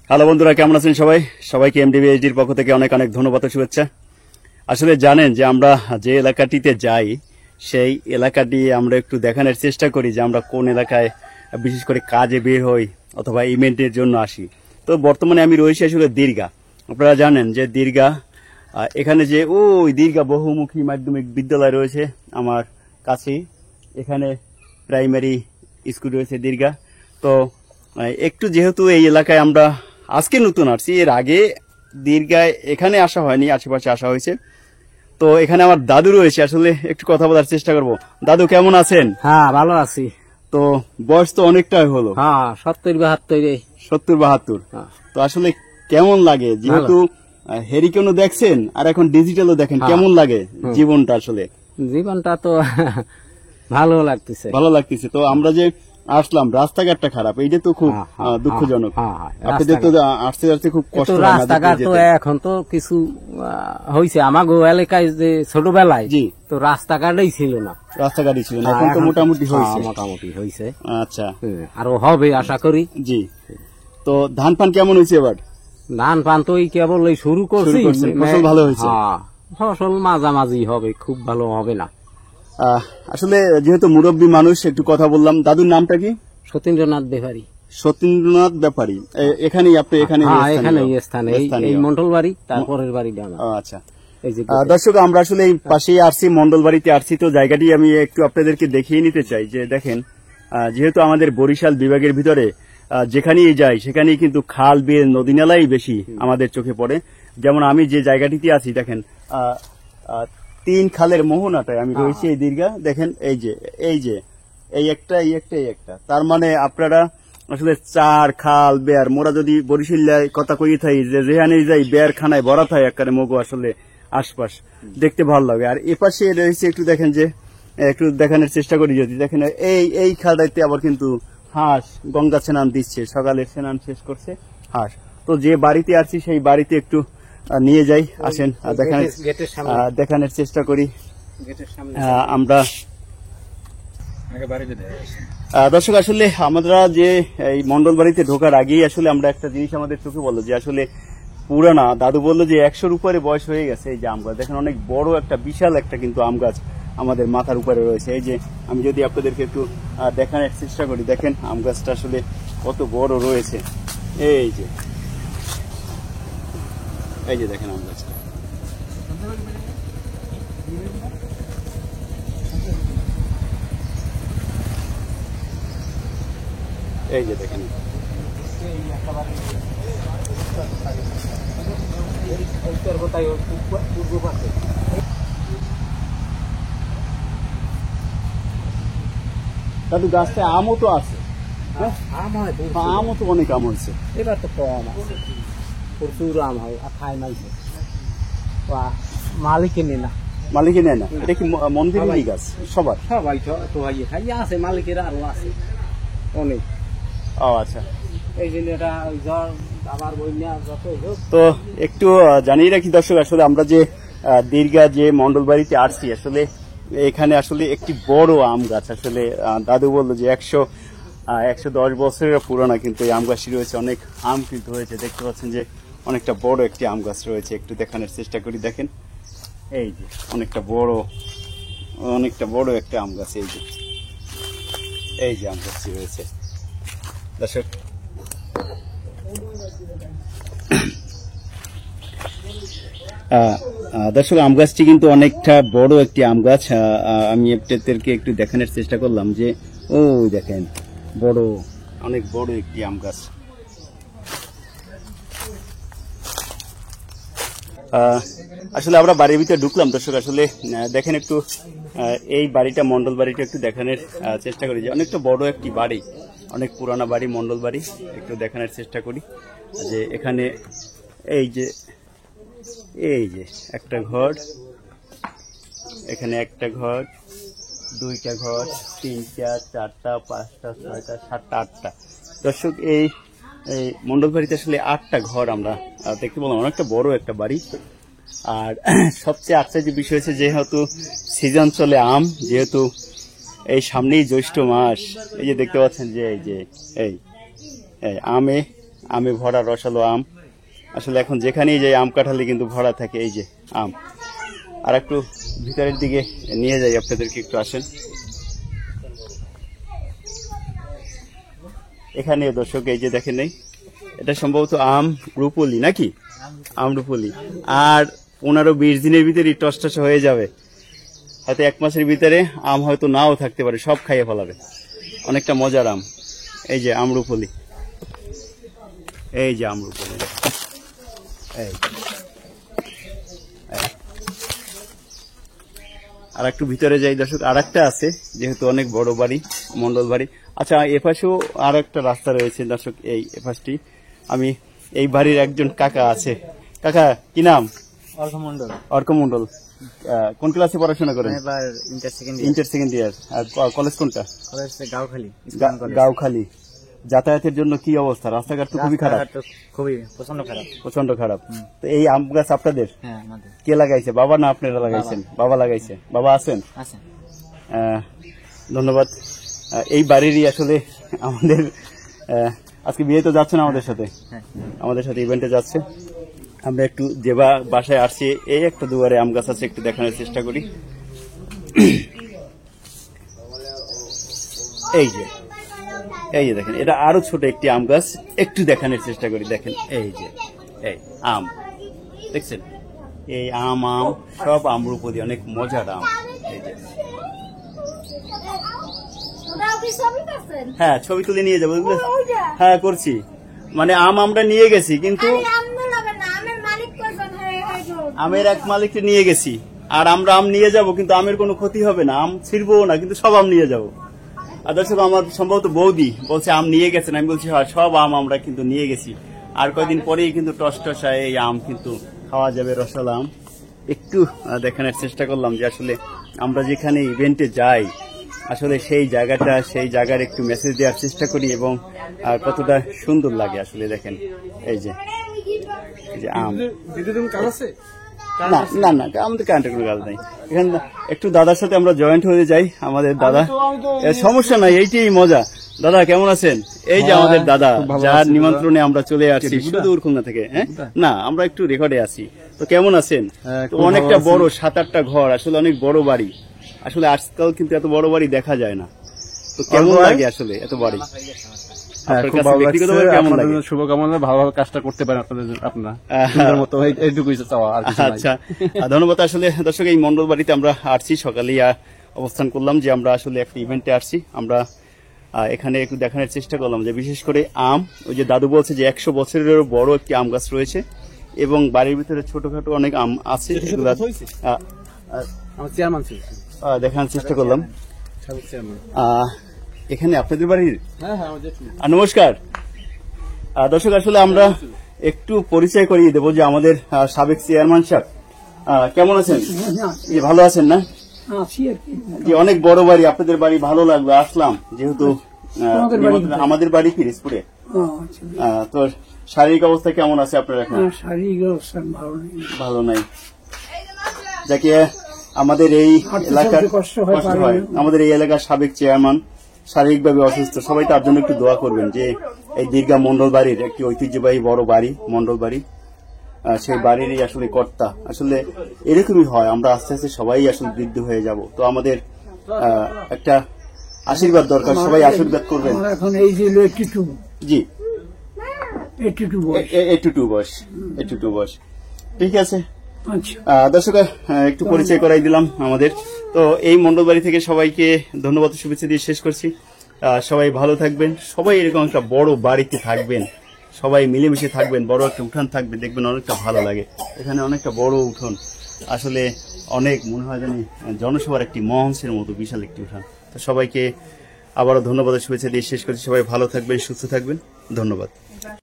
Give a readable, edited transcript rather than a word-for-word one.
Hello বন্ধুরা, কেমন আছেন সবাই? সবাইকে এমডিবিএইচডির পক্ষ থেকে অনেক অনেক ধন্যবাদ ও শুভেচ্ছা। আসলে জানেন যে আমরা যে এলাকাটিতে যাই সেই এলাকাটি আমরা একটু দেখানোর চেষ্টা করি যে আমরা কোন এলাকায় বিশেষ করে কাজে বের হই অথবা ইভেন্টের জন্য আসি। তো বর্তমানে আমি রয়েছি আসলে দীর্ঘা। আপনারা জানেন যে দীর্ঘা, এখানে যে ওই দীর্ঘা বহুমুখী মাধ্যমিক বিদ্যালয় রয়েছে আমার কাছেই, এখানে প্রাইমারি স্কুল রয়েছে দীর্ঘা। তো একটু যেহেতু এই এলাকায় আমরা আজকে নতুন আসছি, এর আগে দীর্ঘায় এখানে আসা হয়নি, আশেপাশে আসা হয়েছে। তো এখানে আমার দাদু রয়েছে, আসলে একটু কথা বলার চেষ্টা করব। দাদু কেমন আছেন? হ্যাঁ, ভালো আছি। তো বয়স তো অনেকটাই হলো। হ্যাঁ, 70-72। 70-72। তো আসলে কেমন লাগে, যেহেতু হেরিকেনও দেখছেন আর এখন ডিজিটালও দেখেন, কেমন লাগে জীবনটা? আসলে জীবনটা তো ভালো লাগতেছে। ভালো লাগতেছে। তো আমরা যে আসলাম, রাস্তাঘাটটা খারাপ, এইটা তো খুব দুঃখজনক। আপনাদের তো আসতে আসতে খুব কষ্ট। রাস্তাঘাট তো এখন তো কিছু হয়েছে আমাগো এলাকায়, যে ছোটবেলায় জি তো রাস্তাঘাটই ছিল না। রাস্তাঘাটই ছিল না, এখন তো মোটামুটি হয়েছে। মোটামুটি হয়েছে। আচ্ছা, আরো হবে আশা করি। জি। তো ধান পান কেমন হয়েছে এবার? ধান পান তো কেবল শুরু করছি। ফসল ভালো হয়েছে? ফসল মাঝামাঝি হবে, খুব ভালো হবে না। আসলে যেহেতু মুরব্বী মানুষ, একটু কথা বললাম। দাদুর নামটা কি? সতীন্দ্রনাথ ব্যাপারী। সতীন্দ্রনাথ ব্যাপারী, এখানেই আপনি? এখানে স্থানে এই মন্ডল বাড়ি, তারপরের বাড়ি। আচ্ছা দর্শক, আমরা আসলে এই পাশেই আসছি, মন্ডল বাড়িতে আসছি। তো জায়গাটি আমি একটু আপনাদেরকে দেখিয়ে নিতে চাই। যে দেখেন, যেহেতু আমাদের বরিশাল বিভাগের ভিতরে যেখানেই যাই সেখানেই কিন্তু খাল, বিল, নদী নালাই বেশি আমাদের চোখে পড়ে। যেমন আমি যে জায়গাটিতে আছি, দেখেন 3 খালের মোহনাটায় আমি রয়েছি এই দীর্ঘা। দেখেন এই একটা, তার মানে আপনারা আসলে 4 খাল বেয়ার, মোরা যদি বরিশাল্লায় কথা কই থাই যে যেখানে যাই বেয়ার খানায় ভরা থাই একবারে মগো, আসলে আশপাশ দেখতে ভালো লাগে। আর এপাশে রয়েছে, একটু দেখেন, যে একটু দেখানোর চেষ্টা করি যদি দেখেন, এই খালটাইতে আবার কিন্তু হাঁস গঙ্গা স্নান দিচ্ছে, সকালে স্নান শেষ করছে হাঁস। তো যে বাড়িতে আসছি সেই বাড়িতে একটু নিয়ে যাই, আসেন দেখানোর চেষ্টা করি আমরা। দর্শক, আসলে আমরা যে এই মন্ডল বাড়িতে ঢোকার আগেই আসলে আমরা একটা জিনিস আমাদের চোখে বললো যে আসলে পুরানা, দাদু বললো যে 100-র উপরে বয়স হয়ে গেছে এই যে আম গাছ। দেখেন অনেক বড় একটা, বিশাল একটা কিন্তু আম গাছ আমাদের মাথার উপরে রয়েছে। এই যে আমি যদি আপনাদেরকে একটু দেখানোর চেষ্টা করি, দেখেন আম গাছটা আসলে কত বড় রয়েছে। এই যে দেখেন আম গাছটা। এই যে দেখেন, দাদু গাছটায় আমও তো আছে। আমও তো অনেক আম হয়েছে। এবার তো কম আছে, প্রচুর আম হয়। খাই মাইছে মালিকে নেই না। মালিকে নেয় না? এটা কি মন্দিরেরই গাছ? সবার? সবাই খাই আছে, মালিকের আরো আছে অনেক। ও আচ্ছা, এই জন্য এটা আবার বন্যা যত হোক। তো একটু জানিয়ে রাখি দর্শক, আসলে আমরা যে দীর্ঘা যে মন্ডল বাড়িতে আসছি, আসলে এখানে আসলে একটি বড় আম গাছ। আসলে দাদু বললো যে 110 বছরের পুরানা কিন্তু এই আম গাছটি রয়েছে। অনেক আম কিন্তু হয়েছে, দেখতে পাচ্ছেন যে অনেকটা বড় একটি আম গাছ রয়েছে। একটু দেখানোর চেষ্টা করি, দেখেন এই যে অনেকটা বড় একটা আম গাছ। এই যে আম গাছটি রয়েছে দর্শক। দর্শক, আম গাছটি কিন্তু অনেকটা বড় একটি আম গাছ। আমি আপনাদেরকে একটু দেখানোর চেষ্টা করলাম যে ওই দেখেন অনেক বড় একটি আম গাছ। আসলে আমরা বাড়ির ভিতরে ঢুকলাম দর্শক। আসলে দেখেন একটু এই বাড়িটা, মন্ডল বাড়িটা একটু দেখানোর চেষ্টা করি যে অনেকটা বড় একটি বাড়ি, অনেক পুরানা বাড়ি, মন্ডল বাড়ি। একটু দেখানোর চেষ্টা করি যে এখানে এই যে একটা ঘর, এখানে একটা ঘর, 2টা ঘর, 3টা, 4টা, 5টা, 6টা, 7টা, 8টা। দর্শক, এই মন্ডল বাড়িতে আসলে 8টা ঘর আমরা দেখতে পেলাম। অনেকটা বড় একটা বাড়ি। আর সবচেয়ে আশ্চর্য বিষয় হচ্ছে, যেহেতু সিজন চলে আম, যেহেতু এই সামনেই জ্যৈষ্ঠ মাস, এই যে দেখতে পাচ্ছেন যে এই আমে আমে ভরা রসালো আম। আসলে এখন যেখানেই যাই আম কাঁঠালে কিন্তু ভরা থাকে এই যে আম। আর একটু ভিতরের দিকে নিয়ে যাই আপনাদেরকে, একটু আসেন। এখানে দর্শক এই যে দেখেন, নেই এটা সম্ভবত আম রুপলি নাকি, আম রুপলি। আর 15-20 দিনের ভিতরে টস হয়ে যাবে, হয়তো 1 মাসের ভিতরে আম হয়তো নাও থাকতে পারে, সব খাইয়ে ফেলাবে। অনেকটা মজার আম। এই যে আম রুপলি, এই যে আম রুপলি। আর একটু ভিতরে যাই দর্শক, আর একটা আছে, যেহেতু অনেক বড় বাড়ি, মন্ডল বাড়ি। আচ্ছা, এপাশেও আর একটা রাস্তা রয়েছে দর্শক, এই এপাশটি। আমি এই বাড়ির একজন কাকা আছে। কাকা কি নাম? অর্ক মন্ডল। কোন ক্লাসে পড়াশোনা করেন? Inter second year. আর কলেজ কোনটা? গাঁওখালি। যাতায়াতের জন্য কি অবস্থা? রাস্তাঘাট তো খুবই খারাপ, প্রচন্ড খারাপ। তো এই আম গাছ আপনাদের? কে লাগাইছে, বাবা না আপনারা লাগাইছেন? বাবা লাগাইছে। বাবা আছেন? ধন্যবাদ। এই বাড়িরই আসলে আমাদের আজকে বিয়ে তো যাচ্ছে না আমাদের সাথে ইভেন্টে যাচ্ছে। আমরা একটু যে বাসায় আসছি, এই একটা দুয়ারে আম গাছ আছে, একটু দেখানোর চেষ্টা করি। এই যে দেখেন, এটা আরো ছোট একটি আম গাছ, একটু দেখানোর চেষ্টা করি। দেখেন এই যে এই আম দেখছেন, এই আম সব আমরুপলি, অনেক মজার আম। এই যে হ্যাঁ, ছবি তুলে নিয়ে যাবো। হ্যাঁ করছি, মানে আম আমরা নিয়ে গেছি, কিন্তু আমের এক মালিককে নিয়ে গেছি, আর আমরা আম নিয়ে যাব, কিন্তু আমের কোনো ক্ষতি হবে না, আম ছিড়বো না, কিন্তু সব আম নিয়ে যাবো। আর দর্শক, আমার সম্ভবত বৌদি বলছে আম নিয়ে গেছেন, আমি বলছি হ্যাঁ, সব আম আমরা কিন্তু নিয়ে গেছি। আর কয়েকদিন পরেই কিন্তু টসটসায় এই আম কিন্তু খাওয়া যাবে, রসালো আম। একটু দেখানোর চেষ্টা করলাম যে আসলে আমরা যেখানে ইভেন্টে যাই, আসলে সেই জায়গার একটু মেসেজ দেওয়ার চেষ্টা করি, এবং কতটা সুন্দর লাগে আসলে। দেখেন এই যে আম। না না না, আমাদের কারেন্টের কোনো কাজ নাই এখানে। একটু দাদার সাথে আমরা জয়েন্ট হয়ে যাই। আমাদের দাদা, সমস্যা নাই, এইটাই মজা। দাদা কেমন আছেন? এই যে আমাদের দাদা, যার নিমন্ত্রণে আমরা চলে আসছি সুদূর খুলনা থেকে। হ্যাঁ না, আমরা একটু রেকর্ডে আছি। তো কেমন আছেন? অনেকটা বড়, 7-8টা ঘর, আসলে অনেক বড় বাড়ি। আসলে আজকাল কিন্তু এত বড় বাড়ি দেখা যায় না। তো কেমন লাগে আসলে এত বাড়ি? শুভকামনা, ভালোভাবে কাজটা করতে পারেন আপনারা। আচ্ছা, ধন্যবাদ। আসলে দর্শক, এই মন্ডল বাড়িতে আমরা আসছি, সকালে অবস্থান করলাম যে আমরা আসলে একটা ইভেন্টে আসছি। আমরা এখানে একটু দেখানোর চেষ্টা করলাম যে বিশেষ করে আম, ওই যে দাদু বলছে যে 100 বছরেরও বড় একটি আম গাছ রয়েছে, এবং বাড়ির ভিতরে ছোটখাটো অনেক আম আছে। দেখানোর চেষ্টা করলাম। এখানে আপনাদের বাড়ির? নমস্কার দর্শক, আসলে আমরা একটু পরিচয় করিয়ে দেবো যে আমাদের সাবেক চেয়ারম্যান সাহেব। কেমন আছেন? ভালো আছেন না? যে অনেক বড় বাড়ি আপনাদের বাড়ি, ভালো লাগলো, আসলাম যেহেতু আমাদের বাড়ি পিরিজপুরে। তো শারীরিক অবস্থা কেমন আছে আপনার এখন? শারীরিক অবস্থা ভালো নাই। যাকে আমাদের এই এলাকার কষ্ট হয়, আমাদের এই এলাকার সাবেক চেয়ারম্যান শারীরিকভাবে অসুস্থ। সবাই তার জন্য একটু দোয়া করবেন যে এই দীর্ঘা মন্ডল বাড়ির একটি ঐতিহ্যবাহী বড় বাড়ি, মন্ডল বাড়ি, সেই বাড়িরই আসলে কর্তা। আসলে এরকমই হয়, আমরা আস্তে আস্তে সবাই আসলে বৃদ্ধ হয়ে যাব। তো আমাদের একটা আশীর্বাদ দরকার, সবাই আশীর্বাদ করবেন। এখন এই যে 82, জি 82 বয়স। ঠিক আছে দর্শক, একটু পরিচয় করাই দিলাম আমাদের। তো এই মন্ডল বাড়ি থেকে সবাইকে ধন্যবাদ, শুভেচ্ছা দিয়ে শেষ করছি। সবাই ভালো থাকবেন, সবাই এরকম একটা বড় বাড়িতে থাকবেন, সবাই মিলেমিশে থাকবেন, বড় একটা উঠান থাকবে, দেখবেন অনেকটা ভালো লাগে। এখানে অনেকটা বড় উঠোন, আসলে অনেক মনে হয় জানি জনসভার একটি মঞ্চের মতো বিশাল একটি উঠান। তো সবাইকে আবারও ধন্যবাদ, শুভেচ্ছা দিয়ে শেষ করছি। সবাই ভালো থাকবেন, সুস্থ থাকবেন, ধন্যবাদ।